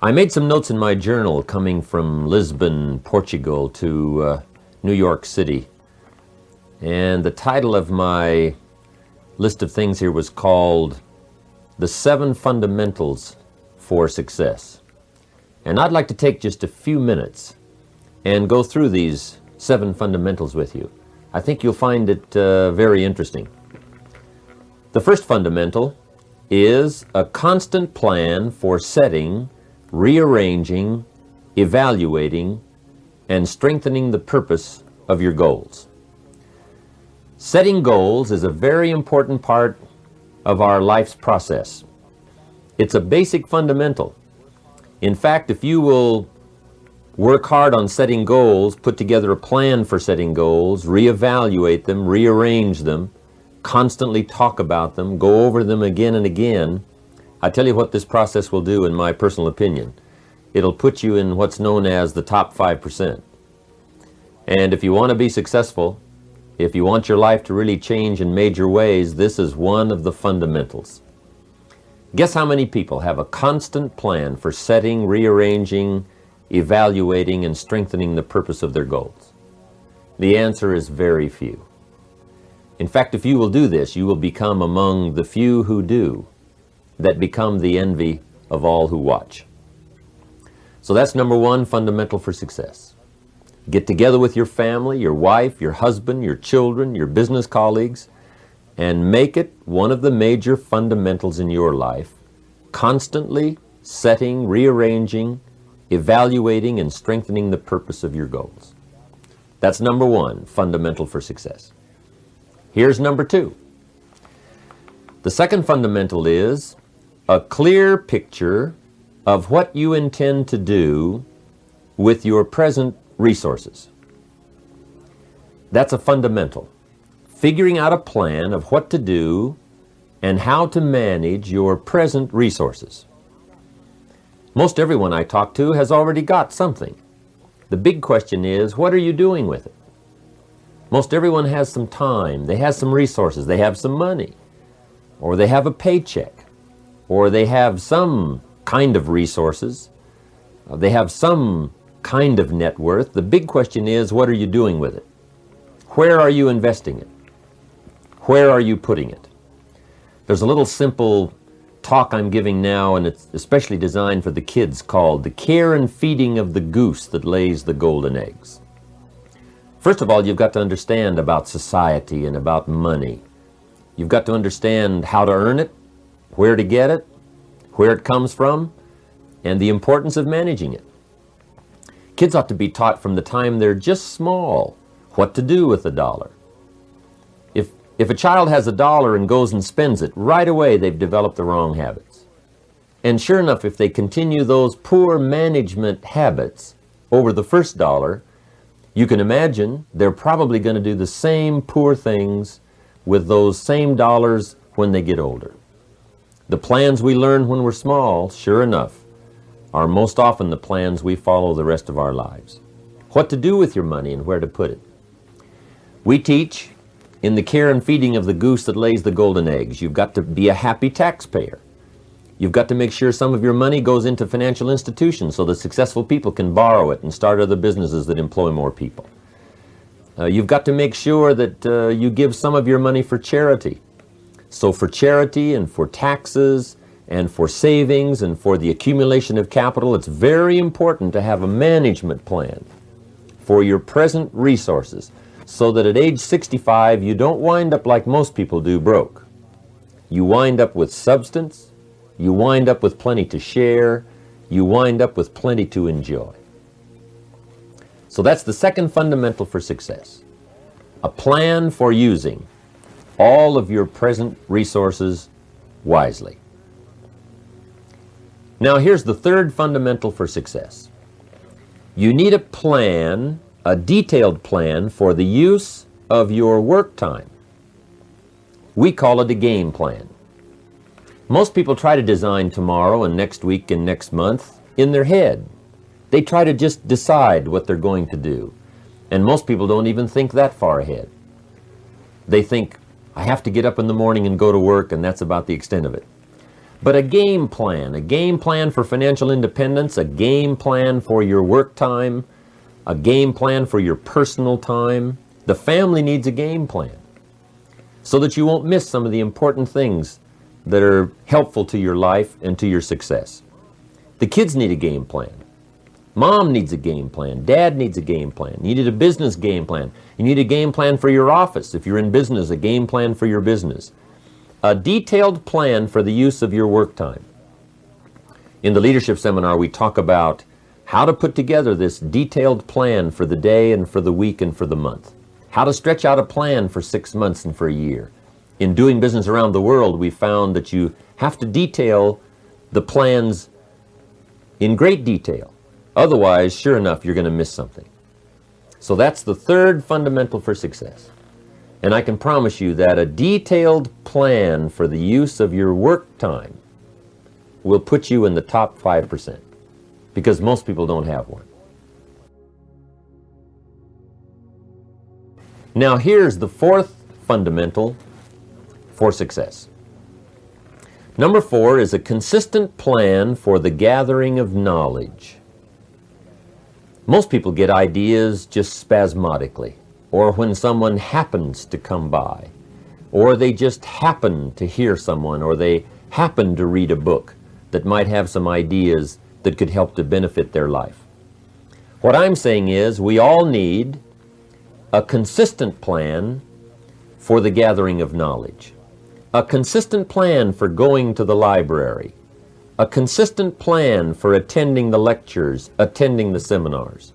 I made some notes in my journal coming from Lisbon, Portugal to New York City. And the title of my list of things here was called The 7 Fundamentals for Success. And I'd like to take just a few minutes and go through these 7 fundamentals with you. I think you'll find it very interesting. The first fundamental is a constant plan for setting, rearranging, evaluating, and strengthening the purpose of your goals. Setting goals is a very important part of our life's process. It's a basic fundamental. In fact, if you will work hard on setting goals, put together a plan for setting goals, reevaluate them, rearrange them, constantly talk about them, go over them again and again, I tell you what this process will do in my personal opinion. It'll put you in what's known as the top 5%. And if you want to be successful, if you want your life to really change in major ways, this is one of the fundamentals. Guess how many people have a constant plan for setting, rearranging, evaluating, and strengthening the purpose of their goals? The answer is very few. In fact, if you will do this, you will become among the few who do, that become the envy of all who watch. So that's number 1 fundamental for success. Get together with your family, your wife, your husband, your children, your business colleagues, and make it one of the major fundamentals in your life, constantly setting, rearranging, evaluating, and strengthening the purpose of your goals. That's number 1, fundamental for success. Here's number 2. The second fundamental is a clear picture of what you intend to do with your present resources. That's a fundamental. Figuring out a plan of what to do and how to manage your present resources. Most everyone I talk to has already got something. The big question is, what are you doing with it? Most everyone has some time, they have some resources, they have some money, or they have a paycheck, or they have some kind of resources, they have some kind of net worth. The big question is, what are you doing with it? Where are you investing it? Where are you putting it? There's a little simple talk I'm giving now, and it's especially designed for the kids, called The Care and Feeding of the Goose That Lays the Golden Eggs. First of all, you've got to understand about society and about money. You've got to understand how to earn it, where to get it, where it comes from, and the importance of managing it. Kids ought to be taught from the time they're just small what to do with $1. If a child has $1 and goes and spends it, right away they've developed the wrong habits. And sure enough, if they continue those poor management habits over the first $1, you can imagine they're probably going to do the same poor things with those same dollars when they get older. The plans we learn when we're small, sure enough, are most often the plans we follow the rest of our lives. What to do with your money and where to put it. We teach in The Care and Feeding of the Goose That Lays the Golden Eggs, you've got to be a happy taxpayer. You've got to make sure some of your money goes into financial institutions so that successful people can borrow it and start other businesses that employ more people. You've got to make sure that you give some of your money for charity. So for charity and for taxes and for savings and for the accumulation of capital, it's very important to have a management plan for your present resources so that at age 65 you don't wind up like most people do, broke. You wind up with substance, you wind up with plenty to share, you wind up with plenty to enjoy. So that's the second fundamental for success. A plan for using all of your present resources wisely. Now here's the third fundamental for success. You need a plan, a detailed plan for the use of your work time. We call it a game plan. Most people try to design tomorrow and next week and next month in their head. They try to just decide what they're going to do. And most people don't even think that far ahead. They think, I have to get up in the morning and go to work, and that's about the extent of it. but a game plan for financial independence, a game plan for your work time, a game plan for your personal time. The family needs a game plan so that you won't miss some of the important things that are helpful to your life and to your success. The kids need a game plan. Mom needs a game plan. Dad needs a game plan. You need a business game plan. You need a game plan for your office. If you're in business, a game plan for your business. A detailed plan for the use of your work time. In the leadership seminar, we talk about how to put together this detailed plan for the day and for the week and for the month. How to stretch out a plan for 6 months and for a year. In doing business around the world, we found that you have to detail the plans in great detail. Otherwise, sure enough, you're going to miss something. So that's the third fundamental for success. And I can promise you that a detailed plan for the use of your work time will put you in the top 5%, because most people don't have one. Now here's the fourth fundamental for success. Number 4 is a consistent plan for the gathering of knowledge. Most people get ideas just spasmodically, or when someone happens to come by, or they just happen to hear someone, or they happen to read a book that might have some ideas that could help to benefit their life. What I'm saying is we all need a consistent plan for the gathering of knowledge, a consistent plan for going to the library, a consistent plan for attending the lectures, attending the seminars.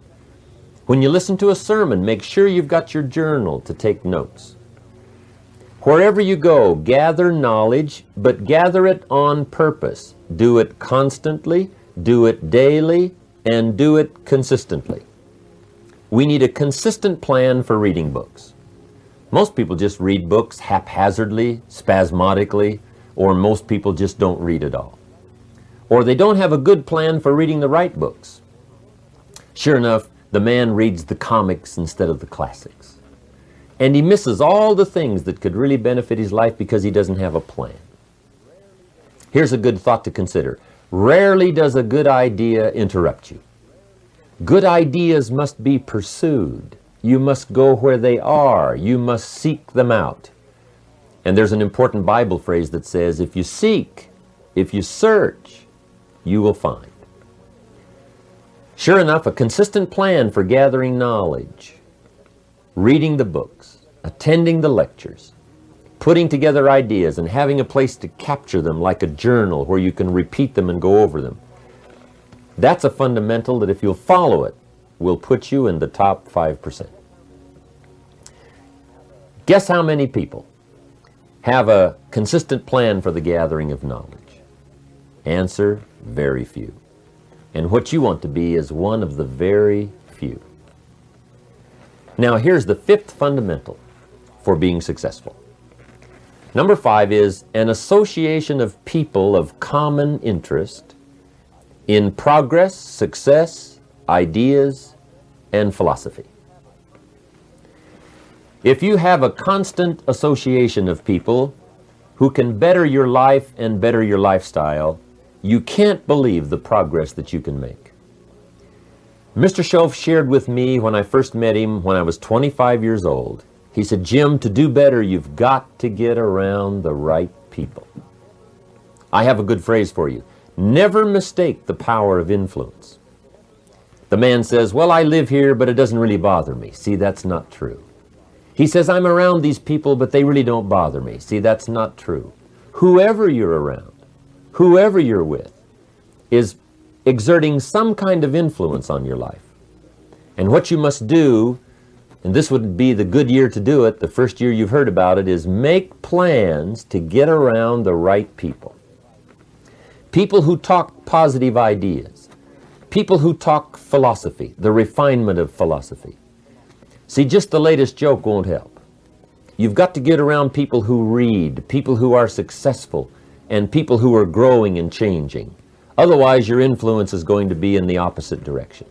When you listen to a sermon, make sure you've got your journal to take notes. Wherever you go, gather knowledge, but gather it on purpose. Do it constantly, do it daily, and do it consistently. We need a consistent plan for reading books. Most people just read books haphazardly, spasmodically, or most people just don't read at all. Or they don't have a good plan for reading the right books. Sure enough, the man reads the comics instead of the classics. And he misses all the things that could really benefit his life because he doesn't have a plan. Here's a good thought to consider. Rarely does a good idea interrupt you. Good ideas must be pursued. You must go where they are. You must seek them out. And there's an important Bible phrase that says, if you seek, if you search, you will find. Sure enough, a consistent plan for gathering knowledge, reading the books, attending the lectures, putting together ideas and having a place to capture them like a journal where you can repeat them and go over them. That's a fundamental that if you'll follow it, will put you in the top 5%. Guess how many people have a consistent plan for the gathering of knowledge? Answer, very few. And what you want to be is one of the very few. Now here's the fifth fundamental for being successful. Number 5 is an association of people of common interest in progress, success, ideas, and philosophy. If you have a constant association of people who can better your life and better your lifestyle, you can't believe the progress that you can make. Mr. Schoaf shared with me when I first met him when I was 25 years old. He said, Jim, to do better, you've got to get around the right people. I have a good phrase for you. Never mistake the power of influence. The man says, well, I live here, but it doesn't really bother me. See, that's not true. He says, I'm around these people, but they really don't bother me. See, that's not true. Whoever you're around, whoever you're with, is exerting some kind of influence on your life. And what you must do, and this would be the good year to do it, the first year you've heard about it, is make plans to get around the right people. People who talk positive ideas. People who talk philosophy, the refinement of philosophy. See, just the latest joke won't help. You've got to get around people who read, people who are successful, and people who are growing and changing. Otherwise, your influence is going to be in the opposite direction.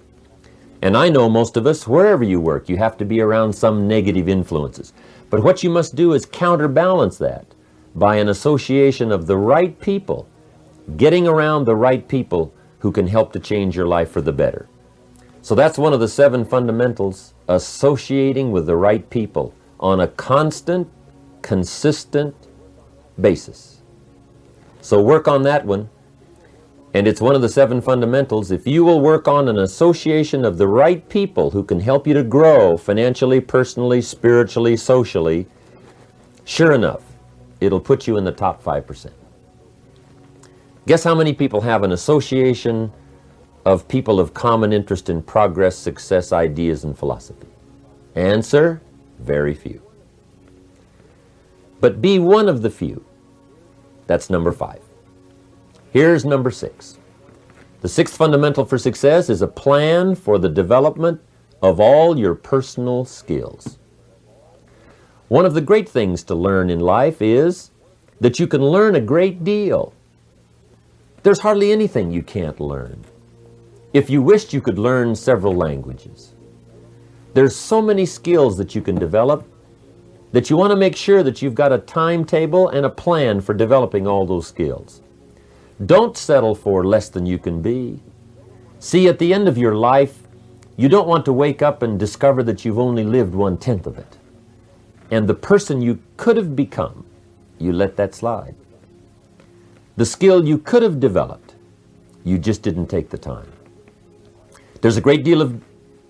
And I know most of us, wherever you work, you have to be around some negative influences. But what you must do is counterbalance that by an association of the right people getting around the right people who can help to change your life for the better. So that's one of the 7 fundamentals, associating with the right people on a constant, consistent basis. So work on that one. And it's one of the 7 fundamentals. If you will work on an association of the right people who can help you to grow financially, personally, spiritually, socially, sure enough, it'll put you in the top 5%. Guess how many people have an association of people of common interest in progress, success, ideas, and philosophy? Answer, very few. But be one of the few. That's number 5. Here's number 6. The 6th fundamental for success is a plan for the development of all your personal skills. One of the great things to learn in life is that you can learn a great deal. There's hardly anything you can't learn. If you wished, you could learn several languages. There's so many skills that you can develop that you want to make sure that you've got a timetable and a plan for developing all those skills. Don't settle for less than you can be. See, at the end of your life, you don't want to wake up and discover that you've only lived 1/10 of it. And the person you could have become, you let that slide. The skill you could have developed, you just didn't take the time. There's a great deal of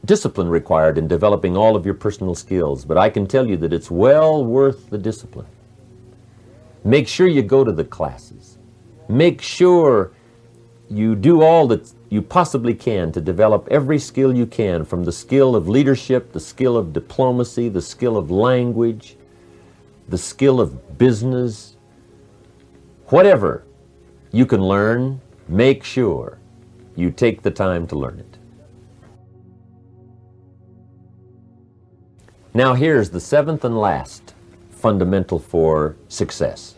discipline required in developing all of your personal skills, but I can tell you that it's well worth the discipline. Make sure you go to the classes. Make sure you do all that you possibly can to develop every skill you can, from the skill of leadership, the skill of diplomacy, the skill of language, the skill of business. Whatever you can learn, make sure you take the time to learn it. Now here's the 7th and last fundamental for success.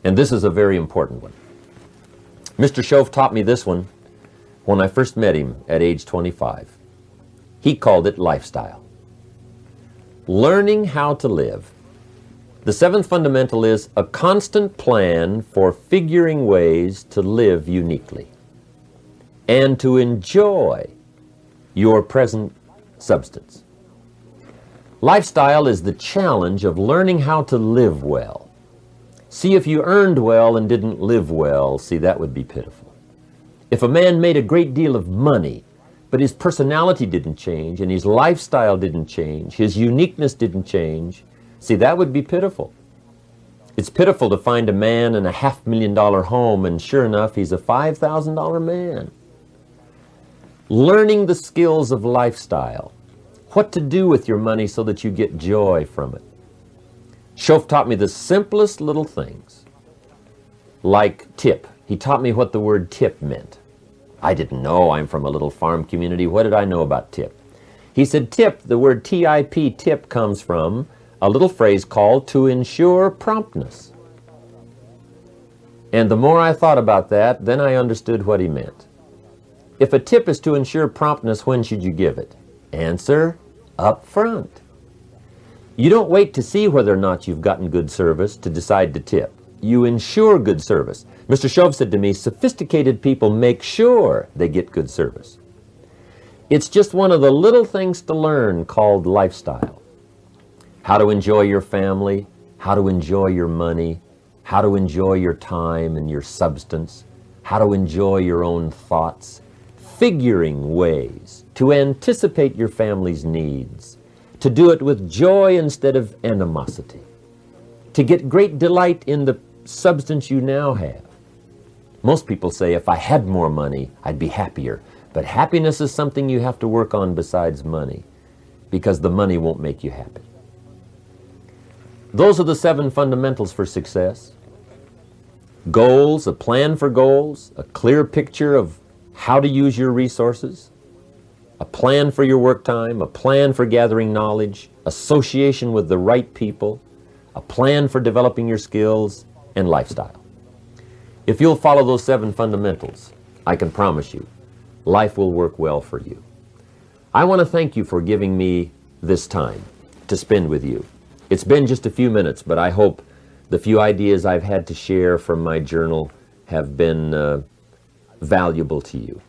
And this is a very important one. Mr. Shove taught me this one when I first met him at age 25. He called it lifestyle. Learning how to live. The 7th fundamental is a constant plan for figuring ways to live uniquely and to enjoy your present substance. Lifestyle is the challenge of learning how to live well. See, if you earned well and didn't live well, see, that would be pitiful. If a man made a great deal of money, but his personality didn't change and his lifestyle didn't change, his uniqueness didn't change, see, that would be pitiful. It's pitiful to find a man in a $500,000 home and sure enough, he's a $5,000 man. Learning the skills of lifestyle, what to do with your money so that you get joy from it. Shof taught me the simplest little things, like tip. He taught me what the word tip meant. I didn't know. I'm from a little farm community. What did I know about tip? He said tip, the word T-I-P, tip, comes from a little phrase called to ensure promptness. And the more I thought about that, then I understood what he meant. If a tip is to ensure promptness, when should you give it? Answer, up front. You don't wait to see whether or not you've gotten good service to decide to tip. You ensure good service. Mr. Shove said to me, sophisticated people make sure they get good service. It's just one of the little things to learn called lifestyle. How to enjoy your family, how to enjoy your money, how to enjoy your time and your substance, how to enjoy your own thoughts, figuring ways to anticipate your family's needs, to do it with joy instead of animosity, to get great delight in the substance you now have. Most people say, if I had more money, I'd be happier. But happiness is something you have to work on besides money, because the money won't make you happy. Those are the 7 fundamentals for success. Goals, a plan for goals, a clear picture of how to use your resources, a plan for your work time, a plan for gathering knowledge, association with the right people, a plan for developing your skills, and lifestyle. If you'll follow those 7 fundamentals, I can promise you, life will work well for you. I want to thank you for giving me this time to spend with you. It's been just a few minutes, but I hope the few ideas I've had to share from my journal have been valuable to you?